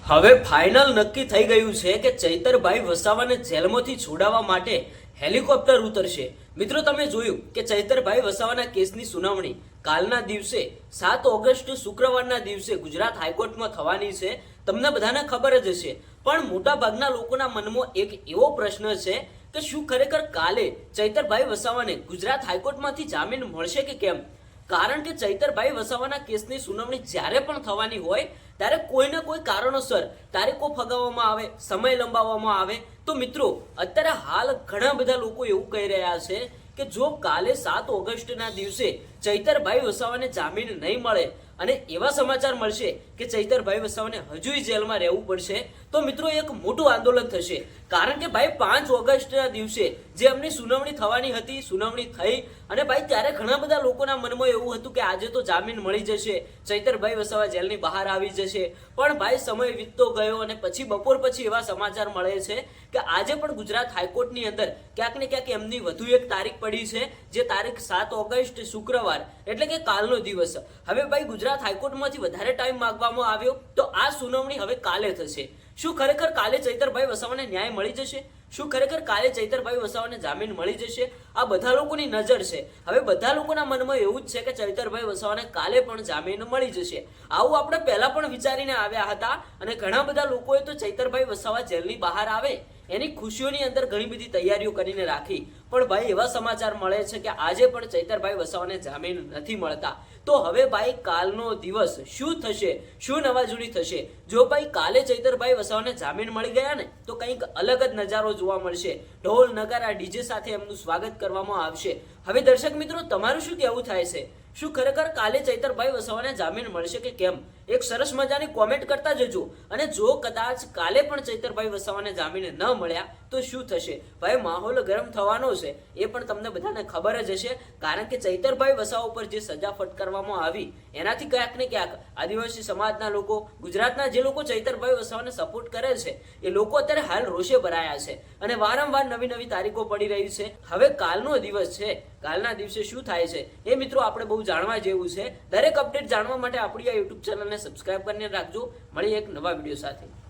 હવે ફાઇનલ નક્કી થઈ ગયું છે કે ચૈતરભાઈ વસાવાને જેલમાંથી છોડાવવા માટે હેલિકોપ્ટર ઉતરશે। મિત્રો, તમે જોયું કે ચૈતરભાઈ વસાવાના કેસની સુનાવણી કાલના દિવસે 7 ઓગસ્ટ શુક્રવારના દિવસે ગુજરાત હાઈકોર્ટમાં થવાની છે। તમને બધાને ખબર જ હશે, પણ મોટા ભાગના લોકોના મનમાં એક એવો પ્રશ્ન છે કે શું ખરેખર કાલે ચૈતરભાઈ વસાવાને ગુજરાત હાઈકોર્ટમાંથી જામીન મળશે કે કેમ? કારણ કે ચૈતરભાઈ વસાવાના કેસની સુનાવણી જ્યારે પણ થવાની હોય ત્યારે કોઈને કોઈ કારણોસર તારીખો ફગાવવામાં આવે, સમય લંબાવવામાં આવે। તો મિત્રો, અત્યારે હાલ ઘણા બધા લોકો એવું કહી રહ્યા છે કે જો કાલે 7 ઓગસ્ટના દિવસે ચૈતરભાઈ વસાવાને જામીન નહીં મળે અને એવા સમાચાર મળશે કે ચૈતરભાઈ વસાવાને હજુય જેલમાં રહેવું પડશે, તો મિત્રો એક મોટું આંદોલન થશે। કારણ કે ભાઈ 5 ઓગસ્ટના દિવસે જે એમની સુનાવણી થવાની હતી, સુનાવણી થઈ અને ભાઈ ત્યારે ઘણા બધા લોકોના મનમાં એવું હતું કે આજે તો જામીન મળી જશે, ચૈતરભાઈ વસાવા જેલની બહાર આવી જશે। પણ ભાઈ સમય વીતતો ગયો અને પછી બપોર પછી એવા સમાચાર મળે છે કે આજે પણ ગુજરાત હાઈકોર્ટની અંદર ક્યાંક ને ક્યાંક એમની વધુ એક તારીખ પડી છે, જે તારીખ 7 ઓગસ્ટ શુક્રવાર એટલે કે કાલનો દિવસ। હવે ભાઈ ગુજરાત હાઈકોર્ટમાંથી વધારે ટાઈમ માંગવામાં આવ્યો, તો આ સુનાવણી હવે કાલે થશે। શું ખરેખર કાલે ચૈતરભાઈ વસાવાને ન્યાય મળી જશે? શું ખરેખર કાલે ચૈતરભાઈ વસાવાને જામીન મળી જશે? આ બધા લોકોની નજર છે। હવે બધા લોકોના મનમાં એવું જ છે કે ચૈતરભાઈ વસાવાને કાલે પણ જામીન મળી જશે। આવું આપણે પહેલા પણ વિચારીને આવ્યા હતા અને ઘણા બધા લોકોએ તો ચૈતરભાઈ વસાવા જેલની બહાર આવે એની ખુશીઓની અંદર ઘણી બધી તૈયારીઓ કરીને રાખી, પણ ભાઈ એવા સમાચાર મળે છે કે આજે પણ ચૈતરભાઈ વસાવાને જામીન નથી મળતા। તો હવે ભાઈ કાલનો દિવસ શું થશે, શું નવાજૂની થશે? જો ભાઈ કાલે ચૈતરભાઈ વસાવાને જામીન મળી ગયા ને, તો કંઈક અલગ જ નજારો જોવા મળશે। ઢોલ નગારા ડીજે સાથે એમનું સ્વાગત કરવામાં આવશે। હવે દર્શક મિત્રો, તમારું શું કહેવું થાય છે? શું ખરેખર કાલે ચૈતરભાઈ વસાવાને જામીન મળશે કે કેમ? એક સરસ મજાની કોમેન્ટ કરતા જજો। અને જો કદાચ કાલે પણ ચૈતરભાઈ વસાવાને જામીન ન મળ્યા તો શું થશે? ભાઈ માહોલ ગરમ થવાનો છે, એ પણ તમને બધાને ખબર જ હશે। કારણ કે ચૈતરભાઈ વસાવા ઉપર જે સજા ફટકારવામાં આવી એનાથી ક્યાંક ને ક્યાંક આદિવાસી સમાજના લોકો, ગુજરાતના જે લોકો ચૈતરભાઈ વસાવાને સપોર્ટ કરે છે એ લોકો અત્યારે હાલ રોષે ભરાયા છે અને વારંવાર નવી નવી તારીખો પડી રહી છે। હવે કાલનો દિવસ છે, કાલના દિવસે શું થાય છે એ મિત્રો આપણે બહુ જાણવા જેવું છે। દરેક અપડેટ જાણવા માટે આપણી આ યુટ્યુબ ચેનલને સબસ્ક્રાઇબ કરીને રાખજો। મળીએ એક નવા વિડીયો સાથે।